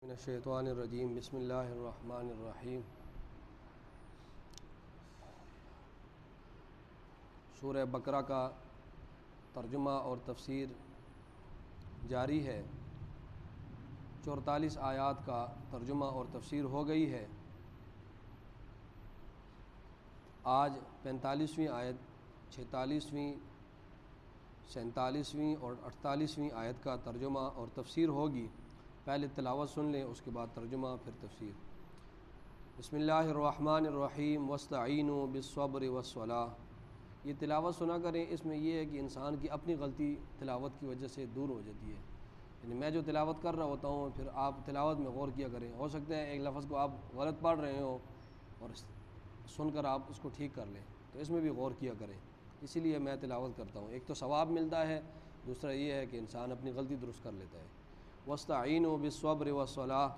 من الشیطان الرجیم بسم اللہ الرحمن الرحیم۔ سورہ بقرہ کا ترجمہ اور تفسیر جاری ہے۔ 44 آیات کا ترجمہ اور تفسیر ہو گئی ہے۔ آج 45ویں آیت، 46ویں، 47ویں اور 48ویں آیت کا ترجمہ اور تفسیر ہوگی۔ پہلے تلاوت سن لیں، اس کے بعد ترجمہ پھر تفسیر۔ بسم اللہ الرحمن الرحیم واستعینوا بالصبر والصلاۃ۔ یہ تلاوت سنا کریں، اس میں یہ ہے کہ انسان کی اپنی غلطی تلاوت کی وجہ سے دور ہو جاتی ہے۔ یعنی میں جو تلاوت کر رہا ہوتا ہوں، پھر آپ تلاوت میں غور کیا کریں۔ ہو سکتا ہے ایک لفظ کو آپ غلط پڑھ رہے ہوں اور سن کر آپ اس کو ٹھیک کر لیں، تو اس میں بھی غور کیا کریں۔ اسی لیے میں تلاوت کرتا ہوں، ایک تو ثواب ملتا ہے، دوسرا یہ ہے کہ انسان اپنی غلطی درست کر لیتا ہے۔ واستعینوا بالصبر والصلاۃ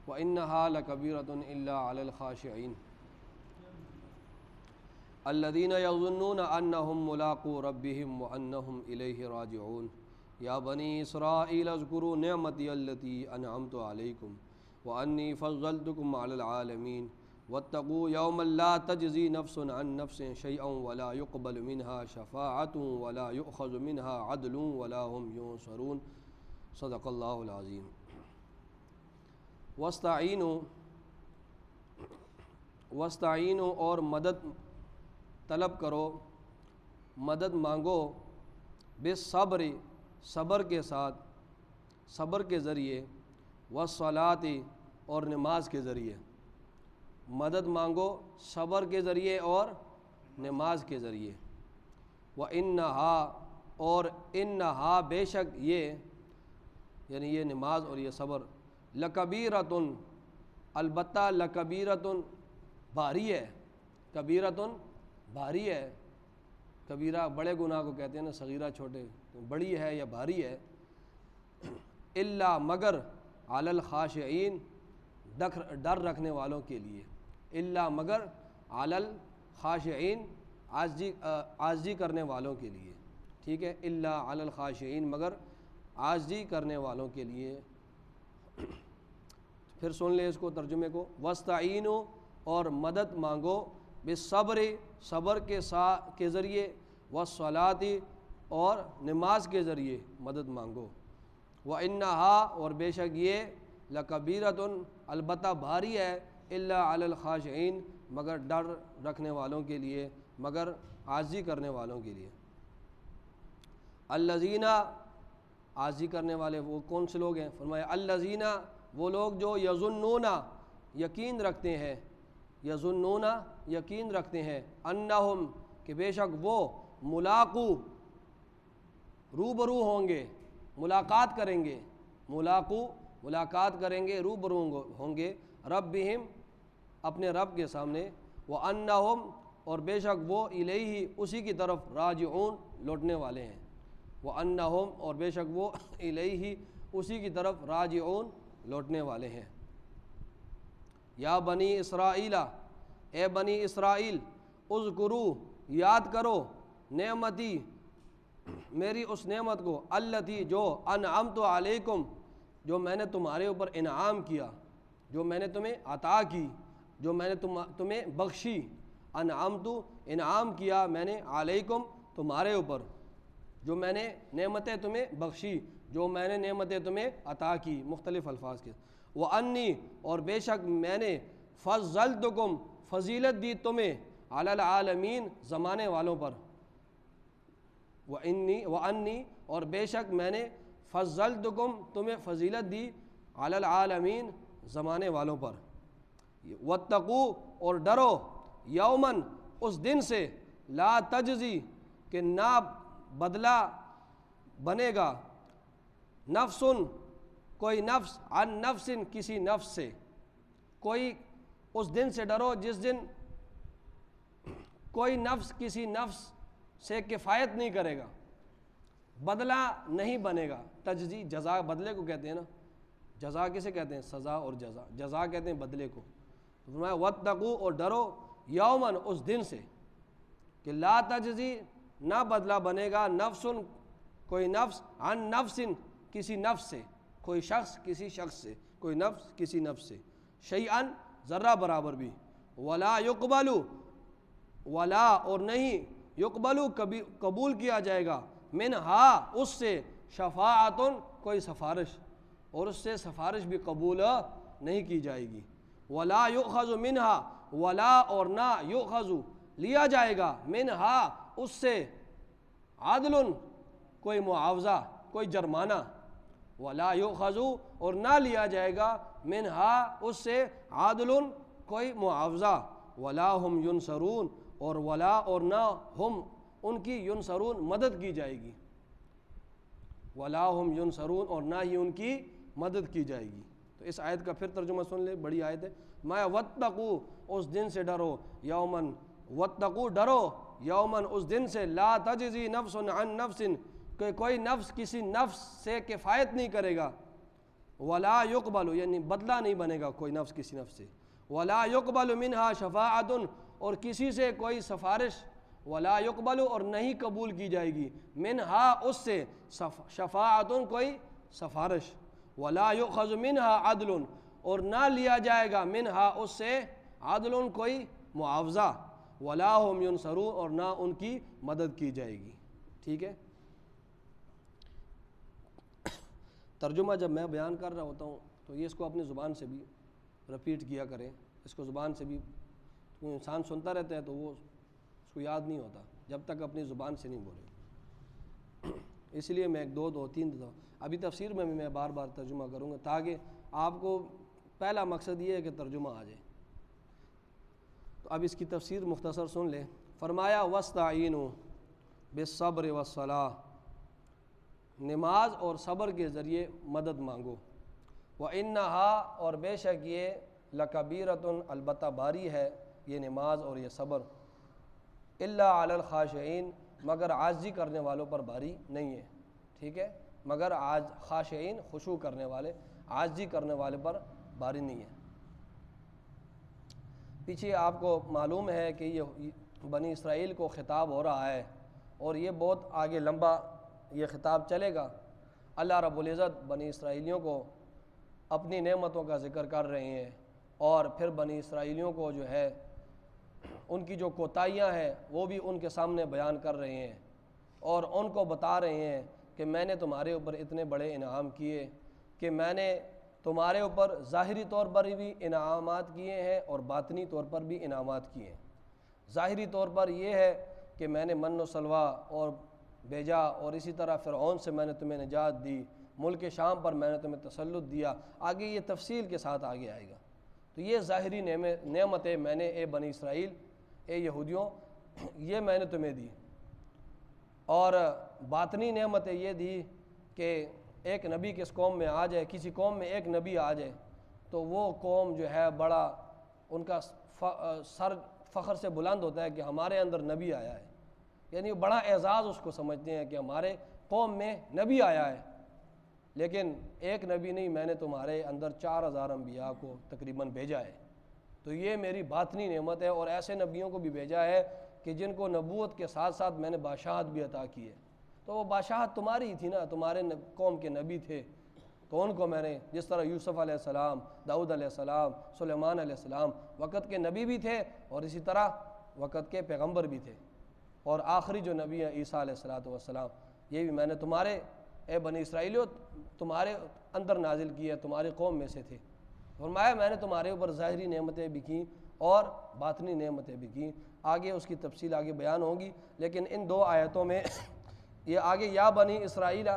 وانھا لکبیرۃ الا علی الخاشعین الذین یظنون انہم ملاقو ربہم وانہم الیہ راجعون۔ یا بنی اسرائیل اذکروا نعمتی التی انعمت علیکم وانی فضلتکم علی العالمین واتقوا یوما لا تجزی نفس عن نفس شیئا ولا يقبل منها شفاعۃ ولا یؤخذ منها عدل ولا هم ینصرون۔ صدق اللہ العظیم۔ واستعینوا اور مدد طلب کرو، مدد مانگو، بالصبر صبر کے ساتھ، صبر کے ذریعے، والصلاۃ اور نماز کے ذریعے۔ مدد مانگو صبر کے ذریعے اور نماز کے ذریعے۔ وَإِنَّهَا اور انہا بے شک یہ، یعنی یہ نماز اور یہ صبر، لکبیرۃ البتہ لکبیرۃ بھاری ہے، کبیرۃ بھاری ہے۔ کبیرہ بڑے گناہ کو کہتے ہیں نا، صغیرہ چھوٹے، بڑی ہے یا بھاری ہے۔ الا مگر علی الخاشعین ڈر رکھنے والوں کے لیے، الا مگر علی الخاشعین عاجزی کرنے والوں کے لیے، ٹھیک ہے، الا علی الخاشعین مگر عاجزی کرنے والوں کے لیے۔ پھر سن لیں اس کو، ترجمے کو۔ واستعینوا اور مدد مانگو، بالصبر صبر کے ذریعے، والصلاۃ اور نماز کے ذریعے مدد مانگو۔ وَإِنَّهَا اور بے شک یہ، لَكَبِيرَةٌ البتہ بھاری ہے، إِلَّا عَلَى الْخَاشِعِينَ مگر ڈر رکھنے والوں کے لیے، مگر عاجزی کرنے والوں کے لیے۔ الذین عاجزی کرنے والے وہ کون سے لوگ ہیں؟ فرمایا الذین وہ لوگ جو یظنون یقین رکھتے ہیں، یظنون یقین رکھتے ہیں، انہم کہ بے شک وہ، ملاقو روبرو ہوں گے، ملاقات کریں گے، ملاقو ملاقات کریں گے، روبرو ہوں گے، ربہم اپنے رب کے سامنے، وانہم اور بے شک وہ، الیہ اسی کی طرف، راجعون لوٹنے والے ہیں، وانہم اور بے شک وہ، الیہ اسی کی طرف، راجعون لوٹنے والے ہیں۔ یا بنی اسرائیل اے بنی اسرائیل، اذکروا یاد کرو، نعمتی میری اس نعمت کو، التی جو، انعمت علیکم جو میں نے تمہارے اوپر انعام کیا، جو میں نے تمہیں عطا کی، جو میں نے تمہیں بخشی، انعمت انعام کیا میں نے، علیکم تمہارے اوپر، جو میں نے نعمتیں تمہیں بخشی، جو میں نے نعمتیں تمہیں عطا کی، مختلف الفاظ کے۔ وَأَنِّي اور بے شک میں نے، فضلتکم فضیلت دی تمہیں، علی العالمین زمانے والوں پر۔ وَأَنِّي اور بے شک میں نے، فضلتکم تمہیں فضیلت دی، علی العالمین زمانے والوں پر۔ واتقوا اور ڈرو، یومن اس دن سے، لا تجزی کہ نہ بدلہ بنے گا، نفس کوئی نفس، عن نفس کسی نفس سے، کوئی اس دن سے ڈرو جس دن کوئی نفس کسی نفس سے کفایت نہیں کرے گا، بدلہ نہیں بنے گا۔ تجزی جزا بدلے کو کہتے ہیں نا، جزا کسے کہتے ہیں؟ سزا اور جزا، جزا کہتے ہیں بدلے کو۔ فرمایا واتقوا اور ڈرو، یومن اس دن سے کہ لا تجزی نہ بدلہ بنے گا، نفس کوئی نفس، عن نفس کسی نفس سے، کوئی شخص کسی شخص سے، کوئی نفس کسی نفس سے، شیئن ذرہ برابر بھی، ولا یقبل، ولا اور نہیں، یقبل کبھی قبول کیا جائے گا، منہا اس سے، شفاعتن کوئی سفارش، اور اس سے سفارش بھی قبول نہیں کی جائے گی، ولا یؤخذ منہا، ولا اور نہ یؤخذ لیا جائے گا، منہا اس سے، عدل کوئی معاوضہ کوئی جرمانہ، ولا یؤخذ اور نہ لیا جائے گا، منہا اس سے، عدل کوئی معاوضہ، ولا ہم ینصرون اور ولا اور نہ ہم ان کی ینصرون مدد کی جائے گی، ولا ہم ینصرون اور نہ ہی ان کی مدد کی جائے گی۔ تو اس آیت کا پھر ترجمہ سن لے، بڑی آیت ہے، میں واتقوا اس دن سے ڈرو، یومن واتقوا ڈرو، یومن اس دن سے، لا تجزی نفس عن نفس کہ کوئی نفس کسی نفس سے کفایت نہیں کرے گا، ولا یقبل یعنی بدلہ نہیں بنے گا کوئی نفس کسی نفس سے، ولا یقبل منہا شفاعت اور کسی سے کوئی سفارش، ولا یقبل اور نہیں قبول کی جائے گی، منہا اس سے، شفاعت کوئی سفارش، ولا یؤخذ منہا عدل اور نہ لیا جائے گا، منہا اس سے، عدل کوئی معاوضہ، ولا ہم ینصرون اور نہ ان کی مدد کی جائے گی۔ ٹھیک ہے، ترجمہ جب میں بیان کر رہا ہوتا ہوں تو یہ اس کو اپنی زبان سے بھی رپیٹ کیا کریں، اس کو زبان سے بھی، کوئی انسان سنتا رہتا ہے تو وہ اس کو یاد نہیں ہوتا جب تک اپنی زبان سے نہیں بولے، اس لیے میں ایک دو تین دفعہ ابھی تفسیر میں بھی میں بار بار ترجمہ کروں گا تاکہ آپ کو پہلا مقصد یہ ہے کہ ترجمہ آ جائے۔ تو اب اس کی تفسیر مختصر سن لیں، فرمایا وَاسْتَعِینُوا بِالصَّبْرِ وَالصَّلَاةِ نماز اور صبر کے ذریعے مدد مانگو، وَإِنَّهَا اور بے شک یہ، لَكَبِيرَةٌ البتہ باری ہے یہ نماز اور یہ صبر، إِلَّا عَلَى الْخَاشِعِينَ مگر عاجزی کرنے والوں پر باری نہیں ہے، ٹھیک ہے، مگر خاشعین خشوع کرنے والے، عاجزی کرنے والے پر باری نہیں ہے۔ پیچھے آپ کو معلوم ہے کہ یہ بنی اسرائیل کو خطاب ہو رہا ہے اور یہ بہت آگے لمبا یہ خطاب چلے گا۔ اللہ رب العزت بنی اسرائیلیوں کو اپنی نعمتوں کا ذکر کر رہے ہیں اور پھر بنی اسرائیلیوں کو جو ہے ان کی جو کوتاہیاں ہیں وہ بھی ان کے سامنے بیان کر رہے ہیں اور ان کو بتا رہے ہیں کہ میں نے تمہارے اوپر اتنے بڑے انعام کیے، کہ میں نے تمہارے اوپر ظاہری طور پر بھی انعامات کیے ہیں اور باطنی طور پر بھی انعامات کیے ہیں۔ ظاہری طور پر یہ ہے کہ میں نے من و سلوہ اور بھیجا اور اسی طرح فرعون سے میں نے تمہیں نجات دی، ملک شام پر میں نے تمہیں تسلط دیا، آگے یہ تفصیل کے ساتھ آگے آئے گا۔ تو یہ ظاہری نعمتیں میں نے اے بنی اسرائیل، اے یہودیوں، یہ میں نے تمہیں دی، اور باطنی نعمتیں یہ دی کہ ایک نبی کس قوم میں آ جائے، کسی قوم میں ایک نبی آ جائے تو وہ قوم جو ہے بڑا ان کا سر فخر سے بلند ہوتا ہے کہ ہمارے اندر نبی آیا ہے، یعنی بڑا اعزاز اس کو سمجھتے ہیں کہ ہمارے قوم میں نبی آیا ہے۔ لیکن ایک نبی نہیں، میں نے تمہارے اندر 4000 انبیاء کو تقریباً بھیجا ہے، تو یہ میری باطنی نعمت ہے، اور ایسے نبیوں کو بھی بھیجا ہے کہ جن کو نبوت کے ساتھ ساتھ میں نے بادشاہت بھی عطا کی ہے، تو وہ بادشاہت تمہاری ہی تھی نا، تمہارے قوم کے نبی تھے، تو ان کو میں نے، جس طرح یوسف علیہ السلام، داؤد علیہ السلام، سلیمان علیہ السلام وقت کے نبی بھی تھے اور اسی طرح وقت کے پیغمبر بھی تھے، اور آخری جو نبی ہے عیسیٰ علیہ السلام، یہ بھی میں نے تمہارے اے بنی اسرائیلیوں تمہارے اندر نازل کی ہے، تمہاری قوم میں سے تھے۔ فرمایا میں نے تمہارے اوپر ظاہری نعمتیں بھی کیں اور باطنی نعمتیں بھی کیں، آگے اس کی تفصیل آگے بیان ہوگی، لیکن ان دو آیتوں میں یہ آگے یا بنی اسرائیل،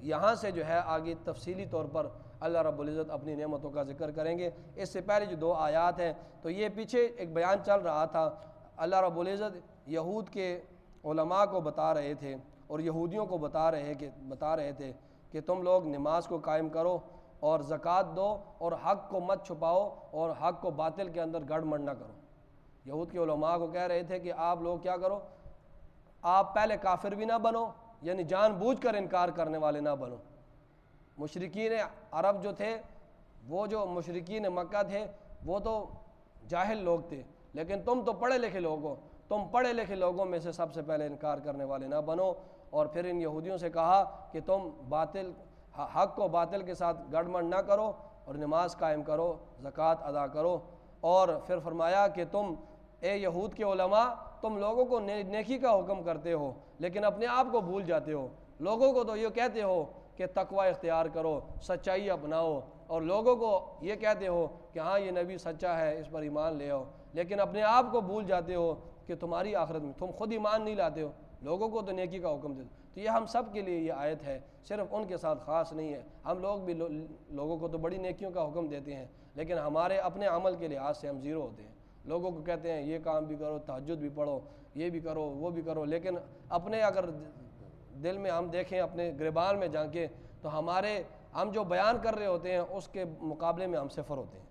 یہاں سے جو ہے آگے تفصیلی طور پر اللہ رب العزت اپنی نعمتوں کا ذکر کریں گے۔ اس سے پہلے جو دو آیات ہیں تو یہ پیچھے ایک بیان چل رہا تھا، اللہ رب العزت یہود کے علماء کو بتا رہے تھے اور یہودیوں کو بتا رہے تھے کہ تم لوگ نماز کو قائم کرو اور زکوٰۃ دو اور حق کو مت چھپاؤ اور حق کو باطل کے اندر گڑ مڑ نہ کرو۔ یہود کے علماء کو کہہ رہے تھے کہ آپ لوگ کیا کرو، آپ پہلے کافر بھی نہ بنو، یعنی جان بوجھ کر انکار کرنے والے نہ بنو۔ مشرکین عرب جو تھے، وہ جو مشرکین مکہ تھے وہ تو جاہل لوگ تھے، لیکن تم تو پڑھے لکھے لوگ ہو، تم پڑھے لکھے لوگوں میں سے سب سے پہلے انکار کرنے والے نہ بنو۔ اور پھر ان یہودیوں سے کہا کہ تم حق کو باطل کے ساتھ گڑبڑ نہ کرو اور نماز قائم کرو، زکوٰۃ ادا کرو۔ اور پھر فرمایا کہ تم اے یہود کے علماء، تم لوگوں کو نیکی کا حکم کرتے ہو لیکن اپنے آپ کو بھول جاتے ہو۔ لوگوں کو تو یہ کہتے ہو کہ تقوی اختیار کرو، سچائی اپناؤ، اور لوگوں کو یہ کہتے ہو کہ ہاں یہ نبی سچا ہے، اس پر ایمان لے آؤ، لیکن اپنے آپ کو بھول جاتے ہو کہ تمہاری آخرت میں تم خود ایمان نہیں لاتے ہو، لوگوں کو تو نیکی کا حکم دیتے۔ تو یہ ہم سب کے لیے یہ آیت ہے، صرف ان کے ساتھ خاص نہیں ہے۔ ہم لوگ بھی لوگوں کو تو بڑی نیکیوں کا حکم دیتے ہیں، لیکن ہمارے اپنے عمل کے لحاظ سے ہم زیرو ہوتے ہیں۔ لوگوں کو کہتے ہیں یہ کام بھی کرو، تہجد بھی پڑھو، یہ بھی کرو، وہ بھی کرو، لیکن اپنے اگر دل میں ہم دیکھیں، اپنے گریبان میں جھانکیں، تو ہم جو بیان کر رہے ہوتے ہیں اس کے مقابلے میں ہم صفر ہوتے ہیں۔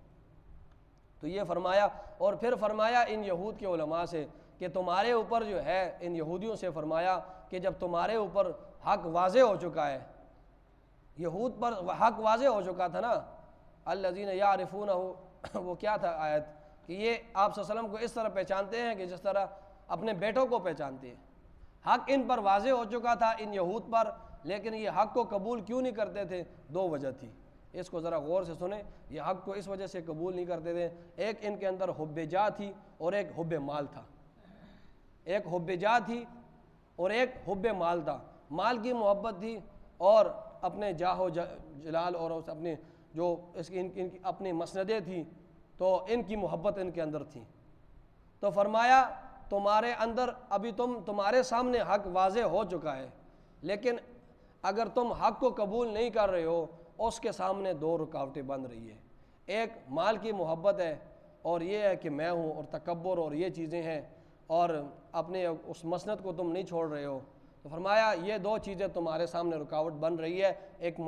تو یہ فرمایا، اور پھر فرمایا ان یہود کے علماء سے کہ تمہارے اوپر جو ہے، ان یہودیوں سے فرمایا کہ جب تمہارے اوپر حق واضح ہو چکا ہے، یہود پر حق واضح ہو چکا تھا نا، الذین یعرفونہ، وہ کیا تھا آیت کہ یہ آپ صلی اللہ علیہ وسلم کو اس طرح پہچانتے ہیں کہ جس طرح اپنے بیٹوں کو پہچانتے ہیں۔ حق ان پر واضح ہو چکا تھا، ان یہود پر، لیکن یہ حق کو قبول کیوں نہیں کرتے تھے؟ دو وجہ تھی، اس کو ذرا غور سے سنیں۔ یہ حق کو اس وجہ سے قبول نہیں کرتے تھے، ایک ان کے اندر حب جاہ تھی اور ایک حب مال تھا۔ ایک حب جاہ تھی اور ایک حب مال تھا۔ مال کی محبت تھی اور اپنے جاہ و جلال اور اپنے جو ان کی اپنی مسندیں تھیں، تو ان کی محبت ان کے اندر تھی۔ تو فرمایا تمہارے اندر ابھی تمہارے سامنے حق واضح ہو چکا ہے، لیکن اگر تم حق کو قبول نہیں کر رہے ہو، اس کے سامنے دو رکاوٹیں بن رہی ہیں۔ ایک مال کی محبت ہے، اور یہ ہے کہ میں ہوں، اور تکبر اور یہ چیزیں ہیں، اور اپنے اس مسند کو تم نہیں چھوڑ رہے ہو۔ تو فرمایا یہ دو چیزیں تمہارے سامنے رکاوٹ بن رہی ہے، ایک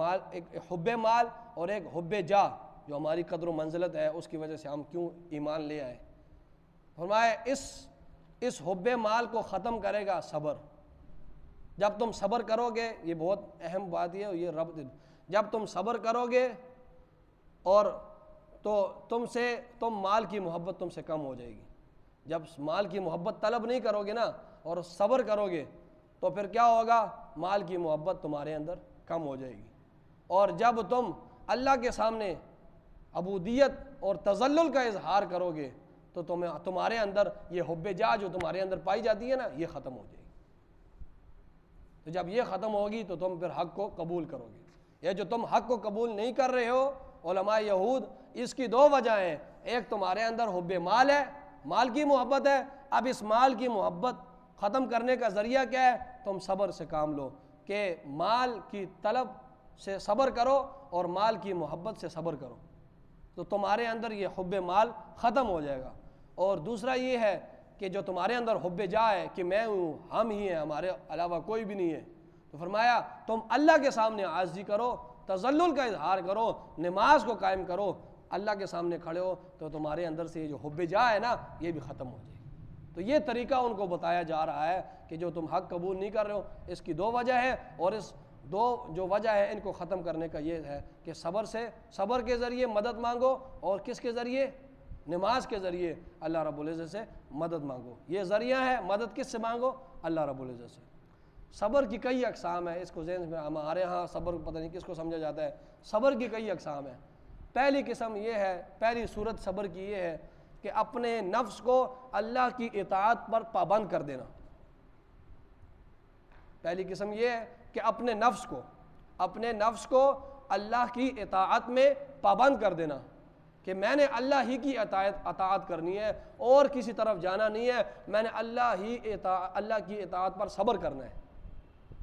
حب مال اور ایک حب جاہ، جو ہماری قدر و منزلت ہے اس کی وجہ سے ہم کیوں ایمان لے آئے۔ فرمایا اس حب مال کو ختم کرے گا صبر۔ جب تم صبر کرو گے، یہ بہت اہم بات ہے، یہ رب، جب تم صبر کرو گے اور تو تم مال کی محبت تم سے کم ہو جائے گی۔ جب مال کی محبت طلب نہیں کرو گے نا اور صبر کرو گے، تو پھر کیا ہوگا؟ مال کی محبت تمہارے اندر کم ہو جائے گی۔ اور جب تم اللہ کے سامنے عبودیت اور تذلل کا اظہار کرو گے، تو تمہارے اندر یہ حب جاہ جو تمہارے اندر پائی جاتی ہے نا، یہ ختم ہو جائے گی۔ تو جب یہ ختم ہوگی تو تم پھر حق کو قبول کرو گے۔ یہ جو تم حق کو قبول نہیں کر رہے ہو علماء یہود، اس کی دو وجہ ہیں۔ ایک تمہارے اندر حب مال ہے، مال کی محبت ہے۔ اب اس مال کی محبت ختم کرنے کا ذریعہ کیا ہے؟ تم صبر سے کام لو، کہ مال کی طلب سے صبر کرو اور مال کی محبت سے صبر کرو، تو تمہارے اندر یہ حب مال ختم ہو جائے گا۔ اور دوسرا یہ ہے کہ جو تمہارے اندر حب جاہ ہے کہ میں ہوں، ہم ہی ہیں، ہمارے علاوہ کوئی بھی نہیں ہے، تو فرمایا تم اللہ کے سامنے عاجزی کرو، تذلل کا اظہار کرو، نماز کو قائم کرو، اللہ کے سامنے کھڑے ہو، تو تمہارے اندر سے یہ جو حب جاہ ہے نا، یہ بھی ختم ہو جائے گی۔ تو یہ طریقہ ان کو بتایا جا رہا ہے کہ جو تم حق قبول نہیں کر رہے ہو، اس کی دو وجہ ہے، اور اس دو جو وجہ ہے ان کو ختم کرنے کا یہ ہے کہ صبر کے ذریعے مدد مانگو، اور کس کے ذریعے؟ نماز کے ذریعے اللہ رب العزت سے مدد مانگو۔ یہ ذریعہ ہے، مدد کس سے مانگو؟ اللہ رب العزت سے۔ صبر کی کئی اقسام ہیں، اس کو ذہن میں، ہمارے ہاں صبر پتہ نہیں کس کو سمجھا جاتا ہے۔ صبر کی کئی اقسام ہیں۔ پہلی قسم یہ ہے، پہلی صورت صبر کی یہ ہے کہ اپنے نفس کو اللہ کی اطاعت پر پابند کر دینا۔ پہلی قسم یہ ہے کہ اپنے نفس کو اللہ کی اطاعت میں پابند کر دینا، کہ میں نے اللہ ہی کی اطاعت کرنی ہے اور کسی طرف جانا نہیں ہے، میں نے اللہ کی اطاعت پر صبر کرنا ہے۔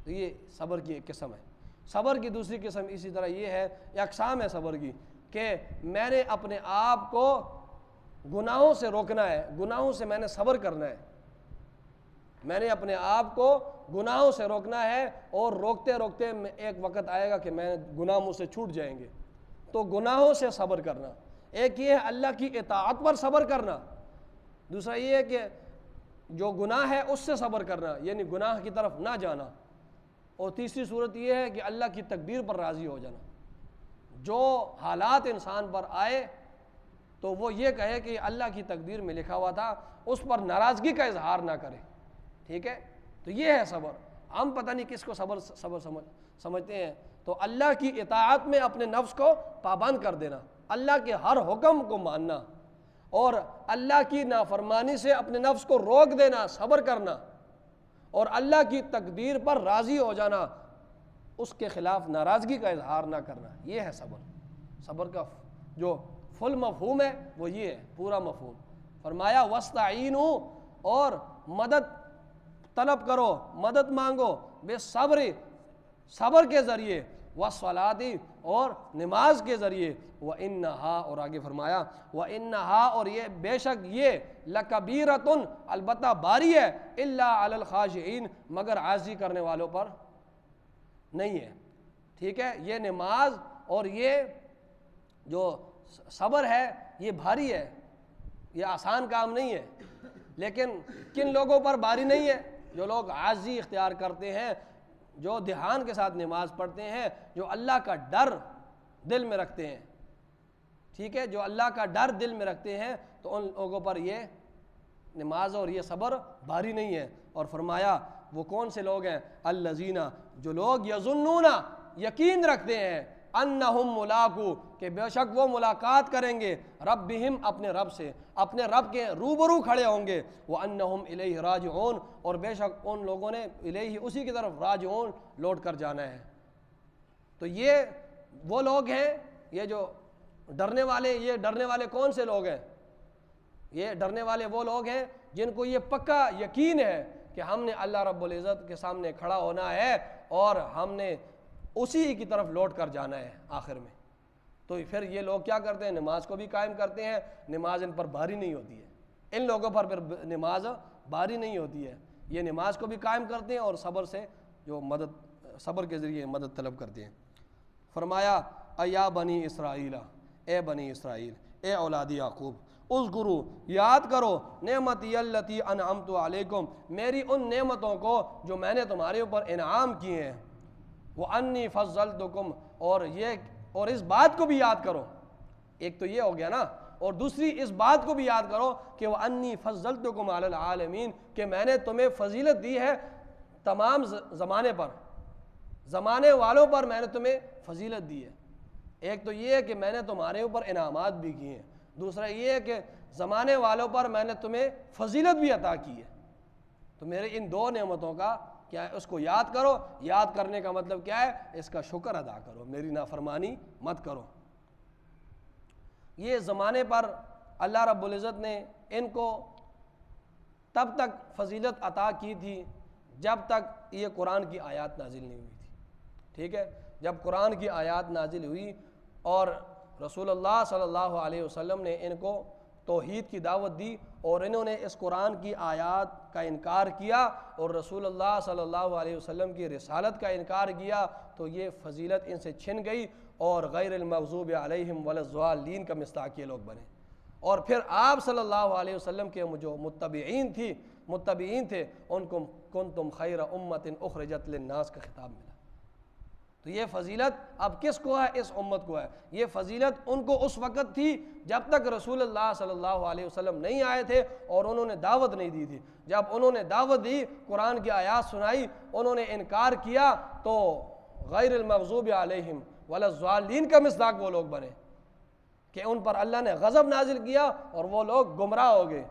تو یہ صبر کی ایک قسم ہے۔ صبر کی دوسری قسم اسی طرح یہ ہے، یہ اقسام ہے صبر کی، کہ میں نے اپنے آپ کو گناہوں سے روکنا ہے، گناہوں سے میں نے صبر کرنا ہے، میں نے اپنے آپ کو گناہوں سے روکنا ہے، اور روکتے روکتے ایک وقت آئے گا کہ میں گناہ مجھ سے چھوٹ جائیں گے، تو گناہوں سے صبر کرنا۔ ایک یہ ہے اللہ کی اطاعت پر صبر کرنا، دوسرا یہ ہے کہ جو گناہ ہے اس سے صبر کرنا، یعنی گناہ کی طرف نہ جانا، اور تیسری صورت یہ ہے کہ اللہ کی تقدیر پر راضی ہو جانا۔ جو حالات انسان پر آئے تو وہ یہ کہے کہ اللہ کی تقدیر میں لکھا ہوا تھا، اس پر ناراضگی کا اظہار نہ کرے۔ ٹھیک ہے، تو یہ ہے صبر۔ ہم پتہ نہیں کس کو صبر سمجھتے ہیں۔ تو اللہ کی اطاعت میں اپنے نفس کو پابند کر دینا، اللہ کے ہر حکم کو ماننا اور اللہ کی نافرمانی سے اپنے نفس کو روک دینا، صبر کرنا اور اللہ کی تقدیر پر راضی ہو جانا، اس کے خلاف ناراضگی کا اظہار نہ کرنا، یہ ہے صبر۔ صبر کا جو فل مفہوم ہے وہ یہ ہے، پورا مفہوم۔ فرمایا وَاسْتَعِینُوا، اور مدد طلب کرو، مدد مانگو، بالصبر، صبر کے ذریعے، والصلاۃ، اور نماز کے ذریعے، وَإِنَّهَا، اور آگے فرمایا وَإِنَّهَا، اور یہ بے شک یہ، لَكَبِيرَةٌ، البتہ باری ہے، إِلَّا عَلَى الْخَاشِعِينَ، مگر عاجزی کرنے والوں پر نہیں ہے۔ ٹھیک ہے، یہ نماز اور یہ جو صبر ہے یہ بھاری ہے، یہ آسان کام نہیں ہے، لیکن کن لوگوں پر باری نہیں ہے؟ جو لوگ عاجزی اختیار کرتے ہیں، جو دھیان کے ساتھ نماز پڑھتے ہیں، جو اللہ کا ڈر دل میں رکھتے ہیں۔ ٹھیک ہے، جو اللہ کا ڈر دل میں رکھتے ہیں تو ان لوگوں پر یہ نماز اور یہ صبر بھاری نہیں ہے۔ اور فرمایا وہ کون سے لوگ ہیں؟ الذین، جو لوگ یظنون، یقین رکھتے ہیں، انہم ملاقو، کہ بے شک وہ ملاقات کریں گے، ربہم، اپنے رب سے، اپنے رب کے روبرو کھڑے ہوں گے، وانہم الیہ راجعون، اور بے شک ان لوگوں نے الیہ، اسی کی طرف، راجعون، لوٹ کر جانا ہے۔ تو یہ وہ لوگ ہیں، یہ جو ڈرنے والے، یہ ڈرنے والے کون سے لوگ ہیں؟ یہ ڈرنے والے وہ لوگ ہیں جن کو یہ پکا یقین ہے کہ ہم نے اللہ رب العزت کے سامنے کھڑا ہونا ہے اور ہم نے اسی کی طرف لوٹ کر جانا ہے آخر میں۔ تو پھر یہ لوگ کیا کرتے ہیں؟ نماز کو بھی قائم کرتے ہیں، نماز ان پر بھاری نہیں ہوتی ہے، ان لوگوں پر پھر نماز بھاری نہیں ہوتی ہے، یہ نماز کو بھی قائم کرتے ہیں اور صبر سے جو مدد، صبر کے ذریعے مدد طلب کرتے ہیں۔ فرمایا ایا بنی اسرائیل، اے بنی اسرائیل، اے اولاد یعقوب، اذکروا، یاد کرو، نعمتی التی انعمت علیکم، میری ان نعمتوں کو جو میں نے تمہارے اوپر انعام کیے ہیں، وانی فضلتکم، اور اس بات کو بھی یاد کرو، ایک تو یہ ہو گیا نا، اور دوسری اس بات کو بھی یاد کرو کہ وانی فضلتکم علی العالمین، کہ میں نے تمہیں فضیلت دی ہے تمام زمانے پر، زمانے والوں پر میں نے تمہیں فضیلت دی ہے۔ ایک تو یہ ہے کہ میں نے تمہارے اوپر انعامات بھی کیے ہیں، دوسرا یہ ہے کہ زمانے والوں پر میں نے تمہیں فضیلت بھی عطا کی ہے۔ تو میرے ان دو نعمتوں کا کیا ہے؟ اس کو یاد کرو۔ یاد کرنے کا مطلب کیا ہے؟ اس کا شکر ادا کرو، میری نافرمانی مت کرو۔ یہ زمانے پر اللہ رب العزت نے ان کو تب تک فضیلت عطا کی تھی جب تک یہ قرآن کی آیات نازل نہیں ہوئی تھی۔ ٹھیک ہے، جب قرآن کی آیات نازل ہوئی اور رسول اللہ صلی اللہ علیہ وسلم نے ان کو توحید کی دعوت دی اور انہوں نے اس قرآن کی آیات کا انکار کیا اور رسول اللہ صلی اللہ علیہ وسلم کی رسالت کا انکار کیا، تو یہ فضیلت ان سے چھن گئی اور غیر المغضوب علیہم ولا الضالین کا مصداق یہ لوگ بنے۔ اور پھر آپ صلی اللہ علیہ وسلم کے جو متبعین تھے ان کو کنتم خیر امت اخرجت للناس کا خطاب ملا۔ تو یہ فضیلت اب کس کو ہے؟ اس امت کو ہے۔ یہ فضیلت ان کو اس وقت تھی جب تک رسول اللہ صلی اللہ علیہ وسلم نہیں آئے تھے اور انہوں نے دعوت نہیں دی تھی۔ جب انہوں نے دعوت دی، قرآن کی آیات سنائی، انہوں نے انکار کیا، تو غیر المغضوب علیہم ولا الضالین کا مصداق وہ لوگ بنے کہ ان پر اللہ نے غضب نازل کیا اور وہ لوگ گمراہ ہو گئے۔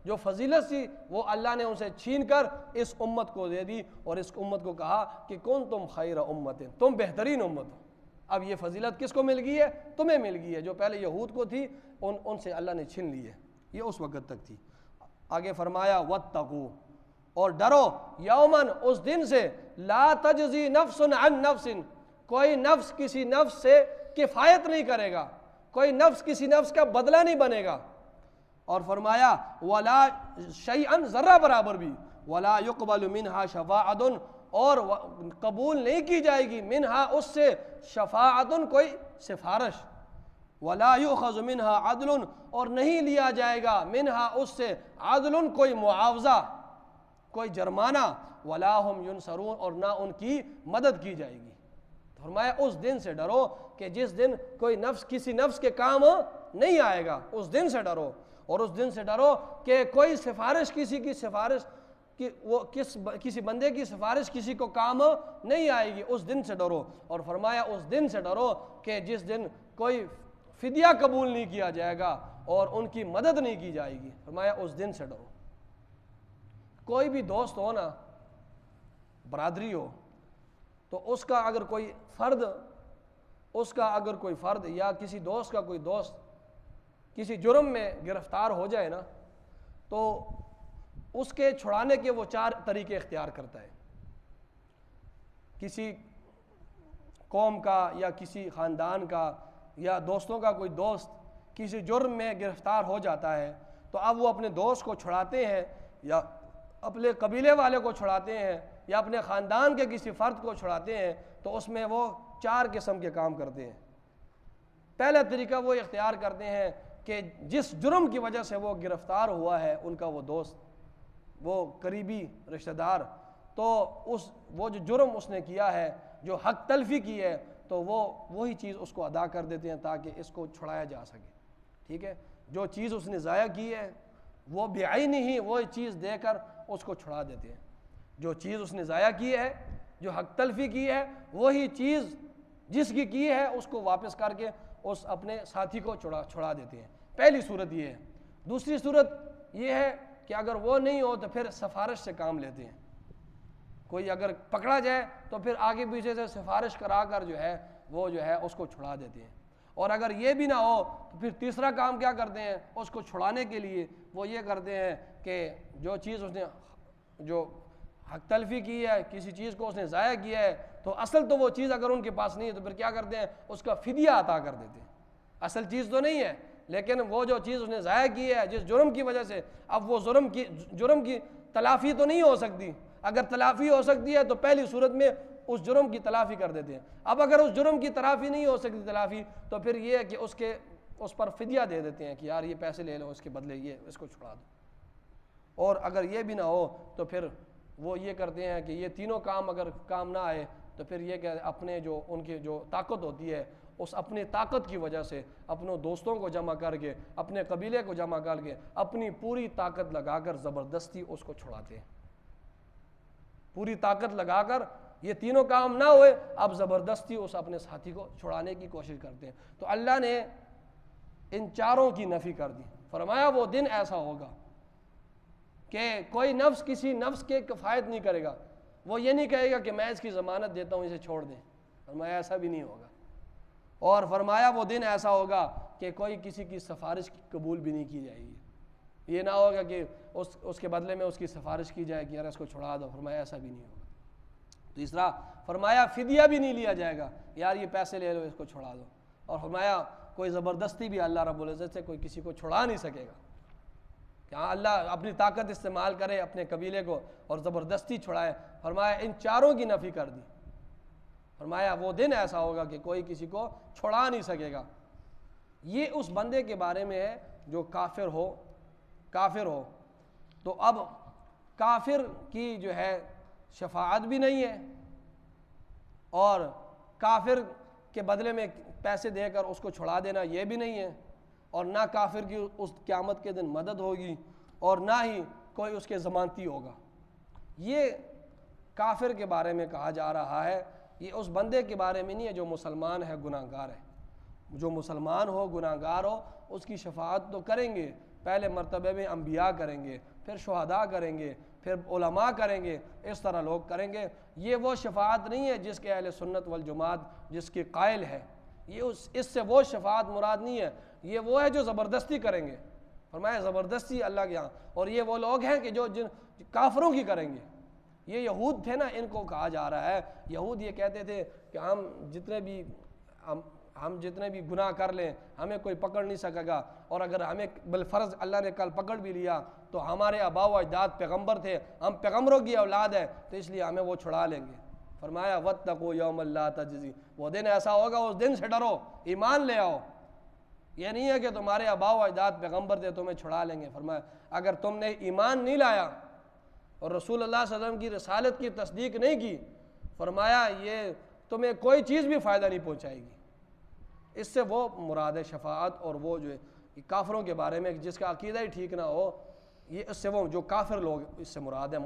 جو فضیلت تھی وہ اللہ نے ان سے چھین کر اس امت کو دے دی اور اس امت کو کہا کہ کنتم خیر امت، تم بہترین امت ہو۔ اب یہ فضیلت کس کو مل گئی ہے؟ تمہیں مل گئی ہے، جو پہلے یہود کو تھی ان سے اللہ نے چھین لی ہے، یہ اس وقت تک تھی۔ آگے فرمایا واتقوا، اور ڈرو، یومن، اس دن سے، لا تجزی نفس عن نفس، کوئی نفس کسی نفس سے کفایت نہیں کرے گا، کوئی نفس کسی نفس کا بدلہ نہیں بنے گا۔ اور فرمایا ولا شیئا، ذرہ برابر بھی، ولا يقبل منها شفاعت، اور قبول نہیں کی جائے گی، منہا، اس سے، شفاعت، کوئی سفارش، ولا يؤخذ منها عدل، اور نہیں لیا جائے گا، منہا، اس سے، عدل، کوئی معاوضہ، کوئی جرمانہ، ولا هم ينصرون، اور نہ ان کی مدد کی جائے گی۔ فرمایا اس دن سے ڈرو کہ جس دن کوئی نفس کسی نفس کے کام نہیں آئے گا، اس دن سے ڈرو۔ اور اس دن سے ڈرو کہ کوئی سفارش، کسی کی سفارش کہ وہ کسی بندے کی سفارش کسی کو کام نہیں آئے گی، اس دن سے ڈرو۔ اور فرمایا اس دن سے ڈرو کہ جس دن کوئی فدیہ قبول نہیں کیا جائے گا اور ان کی مدد نہیں کی جائے گی۔ فرمایا اس دن سے ڈرو۔ کوئی بھی دوست ہو نا، برادری ہو، تو اس کا اگر کوئی فرد یا کسی دوست کا کوئی دوست کسی جرم میں گرفتار ہو جائے نا، تو اس کے چھڑانے کے وہ 4 طریقے اختیار کرتا ہے۔ کسی قوم کا یا کسی خاندان کا یا دوستوں کا کوئی دوست کسی جرم میں گرفتار ہو جاتا ہے، تو اب وہ اپنے دوست کو چھڑاتے ہیں یا اپنے قبیلے والے کو چھڑاتے ہیں یا اپنے خاندان کے کسی فرد کو چھڑاتے ہیں، تو اس میں وہ 4 قسم کے کام کرتے ہیں۔ پہلا طریقہ وہ اختیار کرتے ہیں کہ جس جرم کی وجہ سے وہ گرفتار ہوا ہے ان کا وہ دوست، وہ قریبی رشتہ دار، تو وہ جو جرم اس نے کیا ہے، جو حق تلفی کی ہے، تو وہی چیز اس کو ادا کر دیتے ہیں تاکہ اس کو چھڑایا جا سکے۔ ٹھیک ہے، جو چیز اس نے ضائع کی ہے وہ بعینی ہی وہ چیز دے کر اس کو چھڑا دیتے ہیں۔ جو چیز اس نے ضائع کی ہے، جو حق تلفی کی ہے، وہی چیز جس کی ہے اس کو واپس کر کے اس اپنے ساتھی کو چھڑا دیتے ہیں۔ پہلی صورت یہ ہے۔ دوسری صورت یہ ہے کہ اگر وہ نہیں ہو تو پھر سفارش سے کام لیتے ہیں۔ کوئی اگر پکڑا جائے تو پھر آگے پیچھے سے سفارش کرا کر جو ہے اس کو چھڑا دیتے ہیں۔ اور اگر یہ بھی نہ ہو تو پھر تیسرا کام کیا کرتے ہیں، اس کو چھڑانے کے لیے وہ یہ کرتے ہیں کہ جو چیز اس نے جو حق تلفی کی ہے، کسی چیز کو اس نے ضائع کیا ہے، تو اصل تو وہ چیز اگر ان کے پاس نہیں ہے تو پھر کیا کرتے ہیں، اس کا فدیہ عطا کر دیتے ہیں۔ اصل چیز تو نہیں ہے، لیکن وہ جو چیز اس نے ضائع کی ہے جس جرم کی وجہ سے، اب وہ جرم کی تلافی تو نہیں ہو سکتی۔ اگر تلافی ہو سکتی ہے تو پہلی صورت میں اس جرم کی تلافی کر دیتے ہیں۔ اب اگر اس جرم کی تلافی نہیں ہو سکتی تلافی، تو پھر یہ ہے کہ اس پر فدیہ دے دیتے ہیں کہ یار یہ پیسے لے لو، اس کے بدلے یہ اس کو چھڑا دو۔ اور اگر یہ بھی نہ ہو تو پھر وہ یہ کرتے ہیں کہ یہ تینوں کام اگر کام نہ آئے تو پھر یہ کہ اپنے جو ان کی جو طاقت ہوتی ہے، اس اپنی طاقت کی وجہ سے اپنوں دوستوں کو جمع کر کے، اپنے قبیلے کو جمع کر کے، اپنی پوری طاقت لگا کر زبردستی اس کو چھڑاتے ہیں۔ پوری طاقت لگا کر یہ تینوں کام نہ ہوئے، اب زبردستی اس اپنے ساتھی کو چھڑانے کی کوشش کرتے ہیں۔ تو اللہ نے ان 4 کی نفی کر دی۔ فرمایا وہ دن ایسا ہوگا کہ کوئی نفس کسی نفس کے کفایت نہیں کرے گا، وہ یہ نہیں کہے گا کہ میں اس کی ضمانت دیتا ہوں، اسے چھوڑ دیں۔ فرمایا ایسا بھی نہیں ہوگا۔ اور فرمایا وہ دن ایسا ہوگا کہ کوئی کسی کی سفارش قبول بھی نہیں کی جائے گی۔ یہ نہ ہوگا کہ اس کے بدلے میں اس کی سفارش کی جائے کہ یار اس کو چھڑا دو۔ فرمایا ایسا بھی نہیں ہوگا۔ تیسرا فرمایا فدیہ بھی نہیں لیا جائے گا، یار یہ پیسے لے لو اس کو چھڑا دو۔ اور فرمایا کوئی زبردستی بھی اللہ رب العزت سے کوئی کسی کو چھڑا نہیں سکے گا کہ ہاں اللہ اپنی طاقت استعمال کرے اپنے قبیلے کو اور زبردستی چھڑائے۔ فرمایا ان 4 کی نفی کر دی۔ فرمایا وہ دن ایسا ہوگا کہ کوئی کسی کو چھڑا نہیں سکے گا۔ یہ اس بندے کے بارے میں ہے جو کافر ہو۔ تو اب کافر کی جو ہے شفاعت بھی نہیں ہے، اور کافر کے بدلے میں پیسے دے کر اس کو چھڑا دینا یہ بھی نہیں ہے، اور نہ کافر کی اس قیامت کے دن مدد ہوگی اور نہ ہی کوئی اس کے ضمانتی ہوگا۔ یہ کافر کے بارے میں کہا جا رہا ہے، یہ اس بندے کے بارے میں نہیں ہے جو مسلمان ہے، گناہ گار ہے۔ جو مسلمان ہو، گناہ گار ہو، اس کی شفاعت تو کریں گے، پہلے مرتبے میں انبیاء کریں گے، پھر شہداء کریں گے، پھر علماء کریں گے، اس طرح لوگ کریں گے۔ یہ وہ شفاعت نہیں ہے جس کے اہل سنت والجماعت جس کے قائل ہے، یہ اس سے وہ شفاعت مراد نہیں ہے، یہ وہ ہے جو زبردستی کریں گے۔ فرمایا زبردستی اللہ کے یہاں، اور یہ وہ لوگ ہیں کہ جو جن کافروں کی کریں گے۔ یہ یہود تھے نا، ان کو کہا جا رہا ہے، یہود یہ کہتے تھے کہ ہم جتنے بھی گناہ کر لیں ہمیں کوئی پکڑ نہیں سکے گا، اور اگر ہمیں بالفرض اللہ نے کل پکڑ بھی لیا تو ہمارے آباء و اجداد پیغمبر تھے، ہم پیغمبروں کی اولاد ہے، تو اس لیے ہمیں وہ چھڑا لیں گے۔ فرمایا واتقوا یوما لا تجزی، وہ دن ایسا ہوگا، اس دن سے ڈرو، ایمان لے آؤ۔ یہ نہیں ہے کہ تمہارے آباء و اجداد پیغمبر تھے تمہیں چھڑا لیں گے۔ فرمایا اگر تم نے ایمان نہیں لایا اور رسول اللہ صلی اللہ علیہ وسلم کی رسالت کی تصدیق نہیں کی، فرمایا یہ تمہیں کوئی چیز بھی فائدہ نہیں پہنچائے گی۔ اس سے وہ مراد ہے شفاعت، اور وہ جو ہے کافروں کے بارے میں جس کا عقیدہ ہی ٹھیک نہ ہو یہ اس سے وہ جو کافر لوگ اس سے مراد ہے،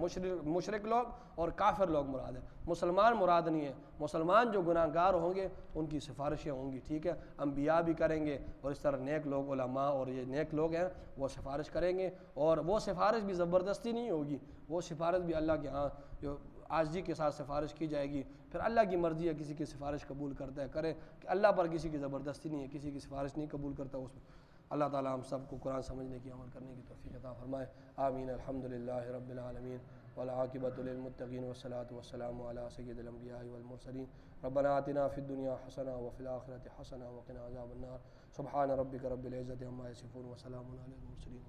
مشرک لوگ اور کافر لوگ مراد ہے، مسلمان مراد نہیں ہے۔ مسلمان جو گناہ گار ہوں گے ان کی سفارشیں ہوں گی، ٹھیک ہے، انبیاء بھی کریں گے، اور اس طرح نیک لوگ، علماء اور یہ نیک لوگ ہیں وہ سفارش کریں گے، اور وہ سفارش بھی زبردستی نہیں ہوگی، وہ سفارش بھی اللہ کے ہاں جو عاجزی کے ساتھ سفارش کی جائے گی۔ پھر اللہ کی مرضی ہے، کسی کی سفارش قبول کرتا ہے کرے، کہ اللہ پر کسی کی زبردستی نہیں ہے، کسی کی سفارش نہیں قبول کرتا اس میں۔ اللہ تعالیٰ ہم سب کو قرآن سمجھنے کی، عمل کرنے کی توفیق عطا فرمائے، آمین۔ الحمدللہ رب العالمین والعاقبۃ للمتقین والصلاۃ والسلام علی سید الانبیاء والمرسلین۔ ربنا آتنا فی الدنیا حسنہ وفی الآخرۃ حسنہ وقنا عذاب النار۔ سبحان ربک رب العزۃ عما یصفون وسلام علی المرسلین۔